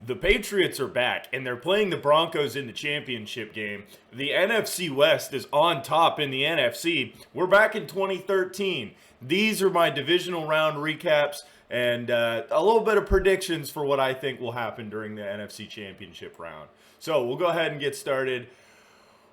The Patriots are back, and they're playing the Broncos in the championship game. The NFC West is on top in the NFC. We're back in 2013. These are my divisional round recaps and a little bit of predictions for what I think will happen during the NFC championship round. So we'll go ahead and get started.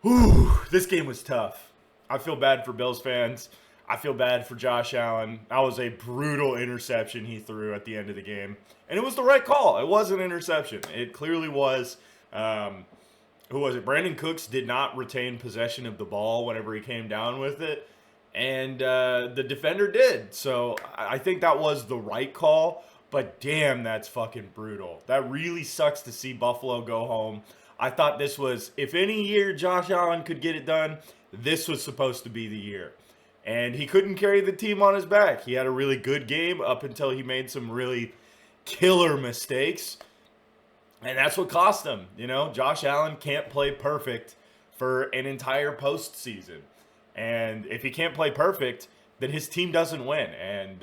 Whew, this game was tough. I feel bad for Bills fans. I feel bad for Josh Allen. That was a brutal interception he threw at the end of the game. And it was the right call. It was an interception. It clearly was. Who was it? Brandon Cooks did not retain possession of the ball whenever he came down with it. And the defender did. So I think that was the right call. But damn, that's fucking brutal. That really sucks to see Buffalo go home. I thought this was, if any year Josh Allen could get it done, this was supposed to be the year. And he couldn't carry the team on his back. He had a really good game up until he made some really killer mistakes. And that's what cost him. You know, Josh Allen can't play perfect for an entire postseason. And if he can't play perfect, then his team doesn't win. And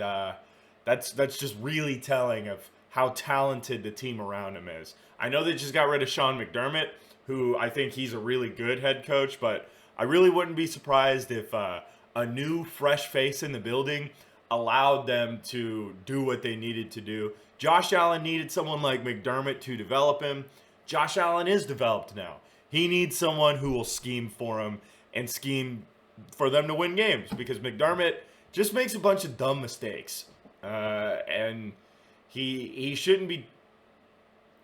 that's just really telling of how talented the team around him is. I know they just got rid of Sean McDermott, who I think he's a really good head coach, but I really wouldn't be surprised if a new, fresh face in the building allowed them to do what they needed to do. Josh Allen needed someone like McDermott to develop him. Josh Allen is developed now. He needs someone who will scheme for him and scheme for them to win games, because McDermott just makes a bunch of dumb mistakes. And he shouldn't be,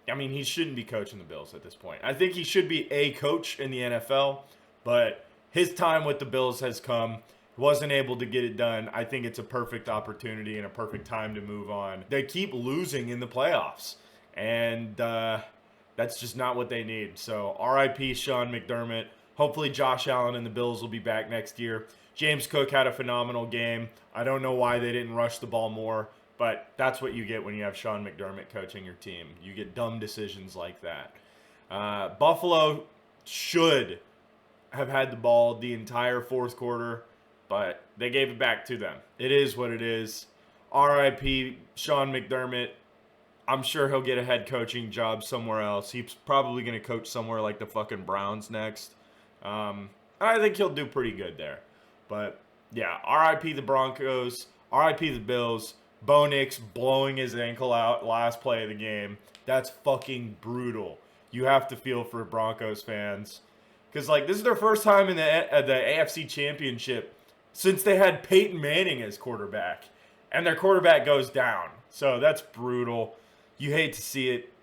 he shouldn't be coaching the Bills at this point. I think he should be a coach in the NFL, but his time with the Bills has come. Wasn't able to get it done. I think it's a perfect opportunity and a perfect time to move on. They keep losing in the playoffs, and that's just not what they need. So RIP Sean McDermott. Hopefully Josh Allen and the Bills will be back next year. James Cook had a phenomenal game. I don't know why they didn't rush the ball more, but that's what you get when you have Sean McDermott coaching your team. You get dumb decisions like that. Buffalo should have had the ball the entire fourth quarter, but they gave it back to them. It is what it is. RIP Sean McDermott. I'm sure he'll get a head coaching job somewhere else. He's probably going to coach somewhere like the fucking Browns next. I think he'll do pretty good there. But, yeah, RIP the Broncos. RIP the Bills. Bo Nix blowing his ankle out last play of the game. That's fucking brutal. You have to feel for Broncos fans. Because, this is their first time in the AFC Championship since they had Peyton Manning as quarterback, and their quarterback goes down. So that's brutal. You hate to see it.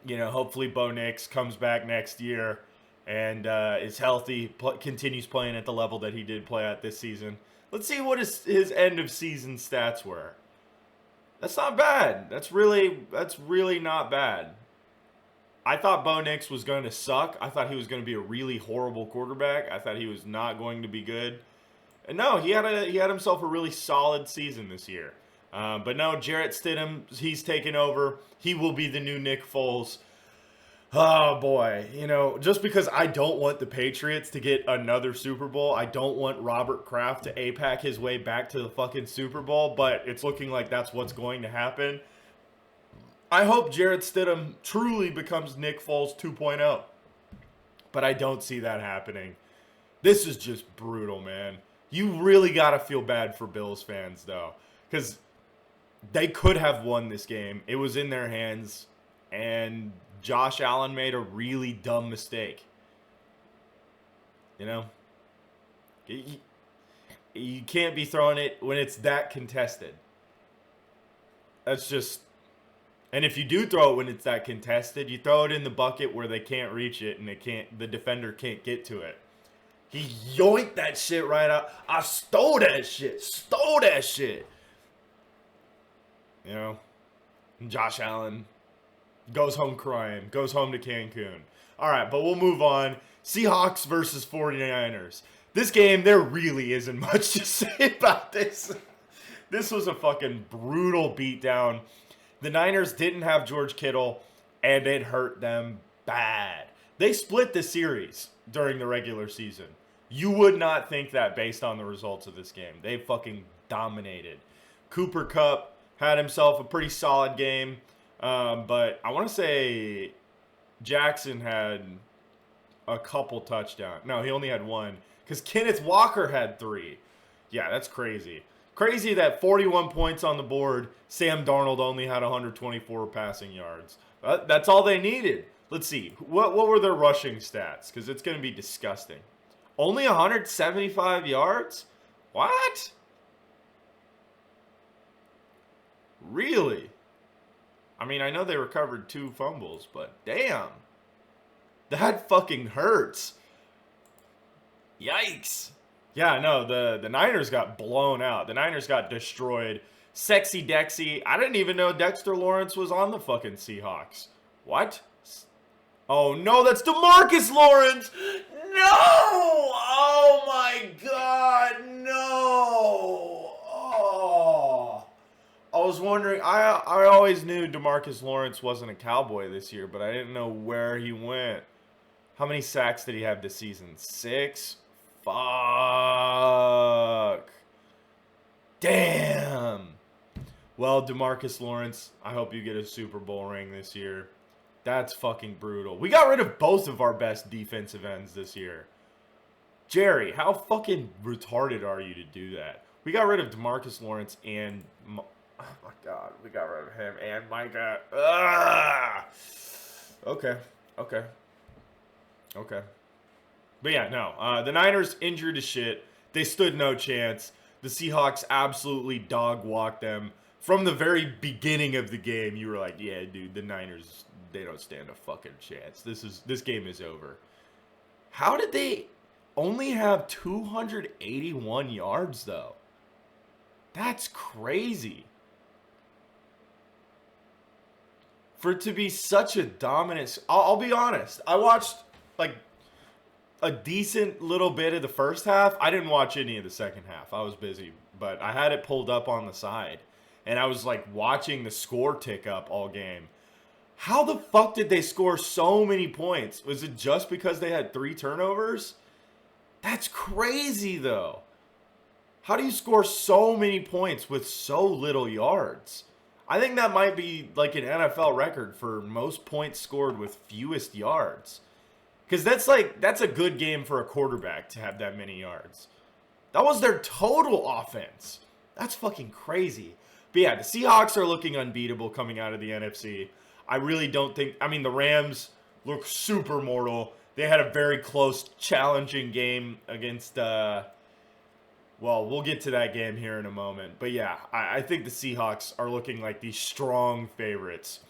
You know, hopefully Bo Nix comes back next year and is healthy, continues playing at the level that he did play at this season. Let's see what his end of season stats were. That's not bad. That's really not bad. I thought Bo Nix was going to suck. I thought he was going to be a really horrible quarterback. I thought he was not going to be good. And no, he had himself a really solid season this year. But no, Jarrett Stidham, he's taken over. He will be the new Nick Foles. Oh, boy. You know, just because I don't want the Patriots to get another Super Bowl, I don't want Robert Kraft to APAC his way back to the fucking Super Bowl, but it's looking like that's what's going to happen. I hope Jarrett Stidham truly becomes Nick Foles 2.0, but I don't see that happening. This is just brutal, man. You really got to feel bad for Bills fans, though, because they could have won this game. It was in their hands, and Josh Allen made a really dumb mistake. You know? You can't be throwing it when it's that contested. That's just... And if you do throw it when it's that contested, you throw it in the bucket where they can't reach it and the defender can't get to it. He yoinked that shit right out. I stole that shit. You know? And Josh Allen goes home crying, goes home to Cancun. All right, but we'll move on. Seahawks versus 49ers. This game, there really isn't much to say about this. This was a fucking brutal beatdown. The Niners didn't have George Kittle, and it hurt them bad. They split the series during the regular season. You would not think that based on the results of this game. They fucking dominated. Cooper Kupp had himself a pretty solid game. But I want to say Jackson had a couple touchdowns. No, he only had one because Kenneth Walker had 3. Yeah, that's crazy. Crazy that 41 points on the board. Sam Darnold only had 124 passing yards. That's all they needed. Let's see. What were their rushing stats? Because it's going to be disgusting. Only 175 yards? What? Really? I mean, I know they recovered 2 fumbles, but damn. That fucking hurts. Yikes. Yeah, no, the Niners got blown out. The Niners got destroyed. Sexy Dexy. I didn't even know Dexter Lawrence was on the fucking Seahawks. What? Oh, no, that's DeMarcus Lawrence. No! Oh, my God, no! Oh. I was wondering, I always knew DeMarcus Lawrence wasn't a Cowboy this year, but I didn't know where he went. How many sacks did he have this season? 6? Fuck. Damn. Well, DeMarcus Lawrence, I hope you get a Super Bowl ring this year. That's fucking brutal. We got rid of both of our best defensive ends this year. Jerry, how fucking retarded are you to do that? We got rid of DeMarcus Lawrence and... Oh my God, we got rid of him and Micah. Okay. But yeah, no. The Niners injured as shit. They stood no chance. The Seahawks absolutely dog-walked them. From the very beginning of the game, you were like, yeah, dude, the Niners, they don't stand a fucking chance. This game is over. How did they only have 281 yards, though? That's crazy. For it to be such a dominant... I'll be honest. I watched, like, a decent little bit of the first half. I didn't watch any of the second half. I was busy. But I had it pulled up on the side. And I was, like, watching the score tick up all game. How the fuck did they score so many points? Was it just because they had 3 turnovers? That's crazy, though. How do you score so many points with so little yards? I think that might be like an NFL record for most points scored with fewest yards. Because that's a good game for a quarterback to have that many yards. That was their total offense. That's fucking crazy. But yeah, the Seahawks are looking unbeatable coming out of the NFC. I really don't think... I mean, the Rams look super mortal. They had a very close, challenging game against... well, we'll get to that game here in a moment. But yeah, I think the Seahawks are looking like the strong favorites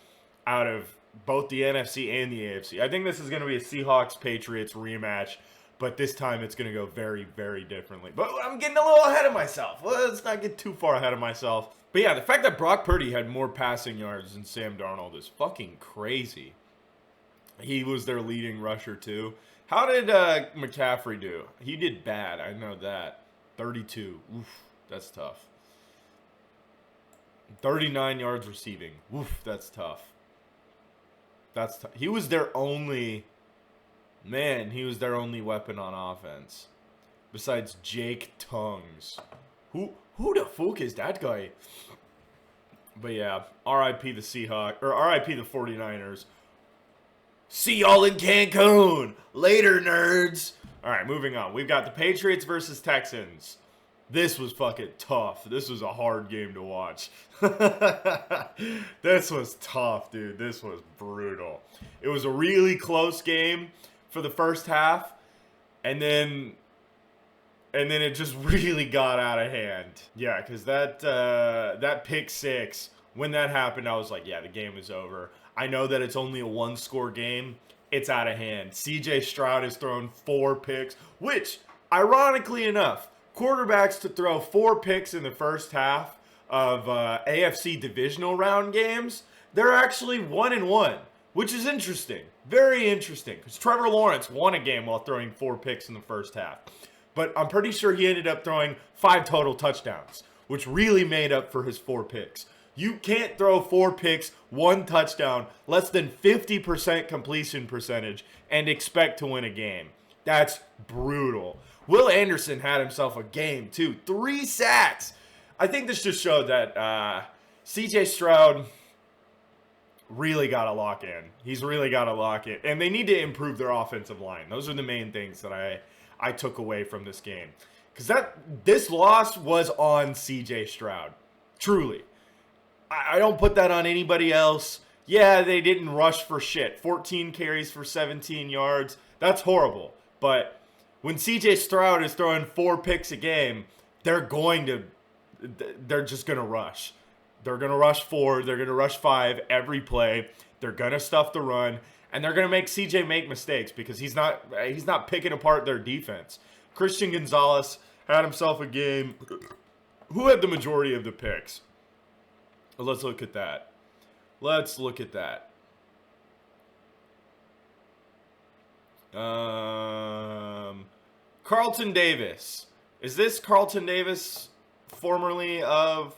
out of both the NFC and the AFC. I think this is going to be a Seahawks-Patriots rematch, but this time it's going to go very, very differently. But I'm getting a little ahead of myself. Let's not get too far ahead of myself. But yeah, the fact that Brock Purdy had more passing yards than Sam Darnold is fucking crazy. He was their leading rusher, too. How did McCaffrey do? He did bad, I know that. 32. Oof, that's tough. 39 yards receiving. Oof, that's tough. That's tough. He was their only... Man, he was their only weapon on offense. Besides Jake Tongues. Who the fuck is that guy? But yeah, R.I.P. the Seahawks. Or R.I.P. the 49ers. See y'all in Cancun. Later, nerds. All right, moving on. We've got the Patriots versus Texans. This was fucking tough. This was a hard game to watch. This was tough, dude. This was brutal. It was a really close game for the first half, and then it just really got out of hand. Yeah, because that pick six, when that happened, I was like, yeah, the game is over. I know that it's only a one-score game. It's out of hand. CJ Stroud has thrown 4 picks, which, ironically enough, quarterbacks to throw 4 picks in the first half of AFC Divisional round games, they're actually 1-1, which is interesting. Very interesting, because Trevor Lawrence won a game while throwing 4 picks in the first half. But I'm pretty sure he ended up throwing 5 total touchdowns, which really made up for his 4 picks. You can't throw 4 picks, 1 touchdown, less than 50% completion percentage, and expect to win a game. That's brutal. Will Anderson had himself a game, too. 3 sacks. I think this just showed that CJ Stroud really got to lock in. He's really got to lock in. And they need to improve their offensive line. Those are the main things that I took away from this game. Because this loss was on CJ Stroud. Truly. I don't put that on anybody else. Yeah, they didn't rush for shit. 14 carries for 17 yards. That's horrible. But when CJ Stroud is throwing 4 picks a game, they're just going to rush. They're going to rush 4. They're going to rush 5 every play. They're going to stuff the run. And they're going to make CJ make mistakes because he's not picking apart their defense. Christian Gonzalez had himself a game. Who had the majority of the picks? Let's look at that. Carlton Davis. Is this Carlton Davis, formerly of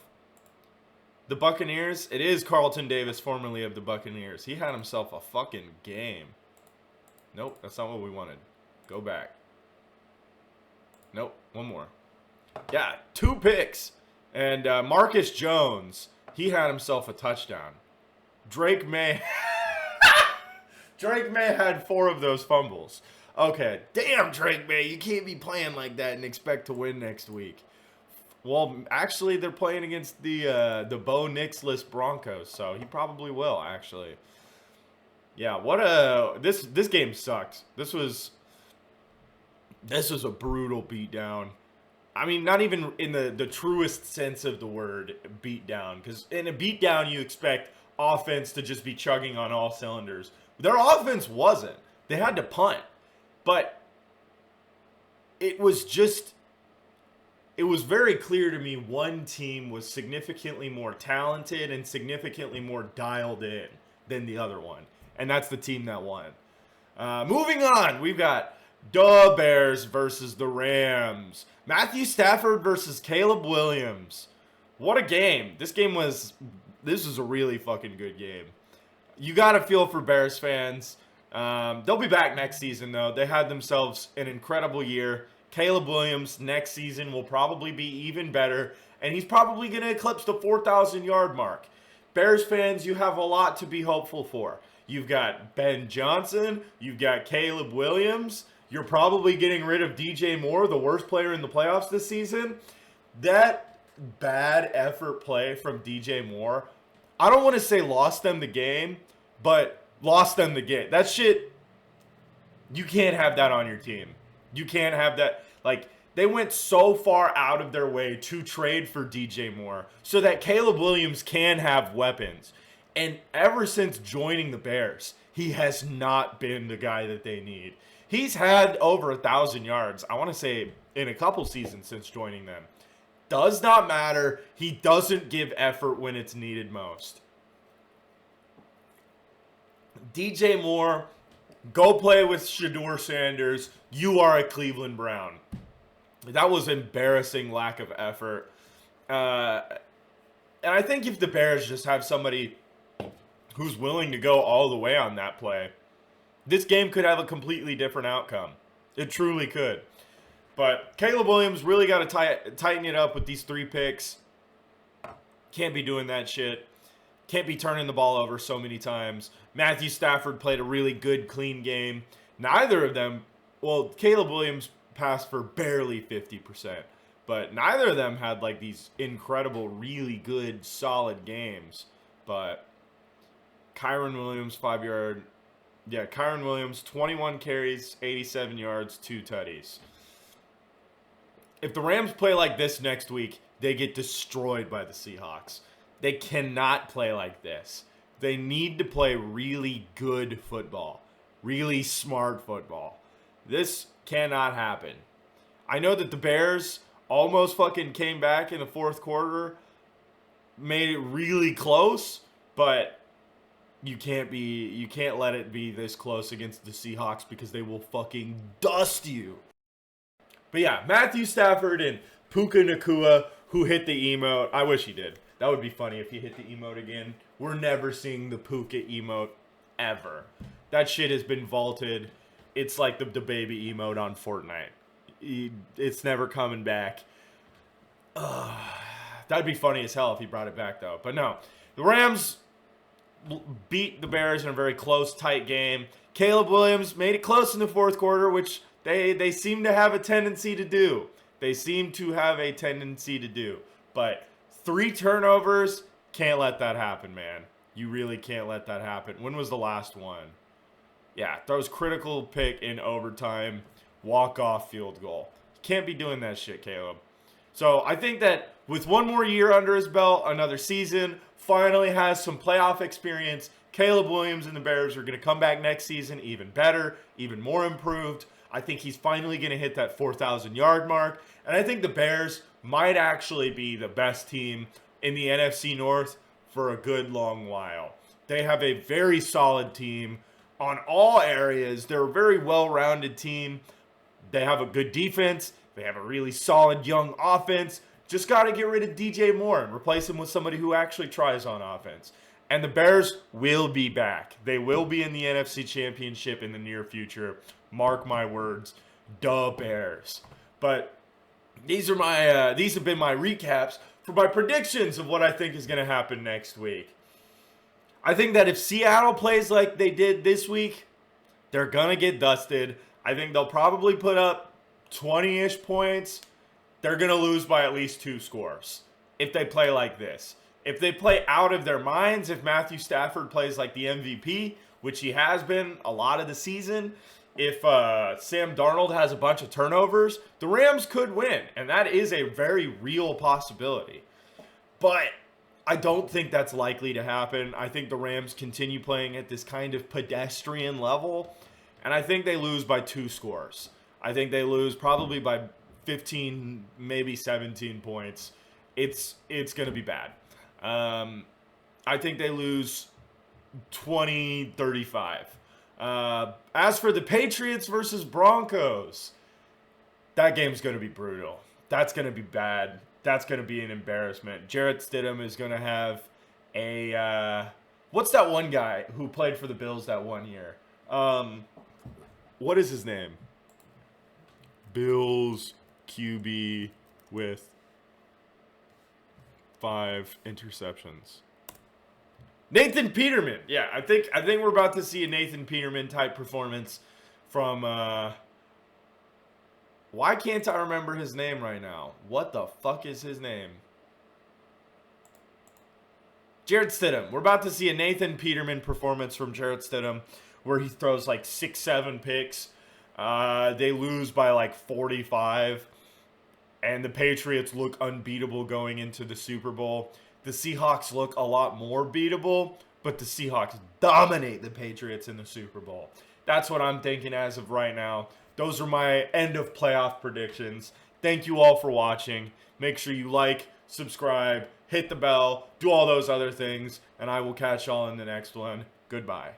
the Buccaneers? It is Carlton Davis, formerly of the Buccaneers. He had himself a fucking game. Nope, that's not what we wanted. Go back. Nope, one more. Yeah, 2 picks. And Marcus Jones, he had himself a touchdown. Drake May had 4 of those fumbles. Okay, damn Drake May, you can't be playing like that and expect to win next week. Well, actually, they're playing against the Bo Nix-less Broncos, so he probably will, actually. Yeah, this game sucked. This was a brutal beatdown. I mean, not even in the truest sense of the word, beatdown. Because in a beatdown, you expect offense to just be chugging on all cylinders. Their offense wasn't. They had to punt. But it was very clear to me one team was significantly more talented and significantly more dialed in than the other one. And that's the team that won. Moving on, we've got the Bears versus the Rams. Matthew Stafford versus Caleb Williams. What a game. This is a really fucking good game. You got to feel for Bears fans. They'll be back next season, though. They had themselves an incredible year. Caleb Williams next season will probably be even better, and he's probably going to eclipse the 4,000-yard mark. Bears fans, you have a lot to be hopeful for. You've got Ben Johnson. You've got Caleb Williams. You're probably getting rid of DJ Moore, the worst player in the playoffs this season. That bad effort play from DJ Moore, I don't want to say lost them the game, but lost them the game. That shit, you can't have that on your team. You can't have that. Like, they went so far out of their way to trade for DJ Moore so that Caleb Williams can have weapons. And ever since joining the Bears, he has not been the guy that they need. He's had over 1,000 yards, I want to say, in a couple seasons since joining them. Does not matter. He doesn't give effort when it's needed most. DJ Moore, go play with Shedeur Sanders. You are a Cleveland Brown. That was embarrassing lack of effort. And I think if the Bears just have somebody who's willing to go all the way on that play, this game could have a completely different outcome. It truly could. But Caleb Williams really got to tighten it up with these 3 picks. Can't be doing that shit. Can't be turning the ball over so many times. Matthew Stafford played a really good, clean game. Neither of them, well, Caleb Williams passed for barely 50%. But neither of them had like these incredible, really good, solid games. But Kyron Williams, Kyron Williams, 21 carries, 87 yards, 2 tutties. If the Rams play like this next week, they get destroyed by the Seahawks. They cannot play like this. They need to play really good football. Really smart football. This cannot happen. I know that the Bears almost fucking came back in the 4th quarter, made it really close, but you can't let it be this close against the Seahawks because they will fucking dust you. But yeah, Matthew Stafford and Puka Nacua, who hit the emote. I wish he did. That would be funny if he hit the emote again. We're never seeing the Puka emote ever. That shit has been vaulted. It's like the baby emote on Fortnite. It's never coming back. That'd be funny as hell if he brought it back, though. But no. The Rams, beat the Bears in a very close, tight game. Caleb Williams made it close in the fourth quarter, which they seem to have a tendency to do. But 3 turnovers, can't let that happen, man. You really can't let that happen. When was the last one? Yeah, throws critical pick in overtime, walk-off field goal. Can't be doing that shit, Caleb. So I think that with one more year under his belt, another season, finally has some playoff experience, Caleb Williams and the Bears are going to come back next season even better, even more improved. I think he's finally going to hit that 4,000-yard mark. And I think the Bears might actually be the best team in the NFC North for a good long while. They have a very solid team on all areas. They're a very well-rounded team. They have a good defense. They have a really solid young offense. Just got to get rid of DJ Moore and replace him with somebody who actually tries on offense. And the Bears will be back. They will be in the NFC Championship in the near future. Mark my words, duh Bears. But these have been my recaps for my predictions of what I think is going to happen next week. I think that if Seattle plays like they did this week, they're going to get dusted. I think they'll probably put up 20-ish points. They're going to lose by at least 2 scores if they play like this. If they play out of their minds, if Matthew Stafford plays like the MVP, which he has been a lot of the season, if Sam Darnold has a bunch of turnovers, the Rams could win. And that is a very real possibility. But I don't think that's likely to happen. I think the Rams continue playing at this kind of pedestrian level. And I think they lose by 2 scores. I think they lose probably by 15, maybe 17 points. It's going to be bad. I think they lose 20-35. As for the Patriots versus Broncos, that game's going to be brutal. That's going to be bad. That's going to be an embarrassment. Jarrett Stidham is going to have a... what's that one guy who played for the Bills that one year? What is his name? Bills QB with 5 interceptions. Nathan Peterman. Yeah, I think we're about to see a Nathan Peterman type performance from why can't I remember his name right now? What the fuck is his name? Jarrett Stidham. We're about to see a Nathan Peterman performance from Jarrett Stidham where he throws like 6-7 picks. They lose by like 45. And the Patriots look unbeatable going into the Super Bowl. The Seahawks look a lot more beatable, but the Seahawks dominate the Patriots in the Super Bowl. That's what I'm thinking as of right now. Those are my end of playoff predictions. Thank you all for watching. Make sure you like, subscribe, hit the bell, do all those other things, and I will catch y'all in the next one. Goodbye.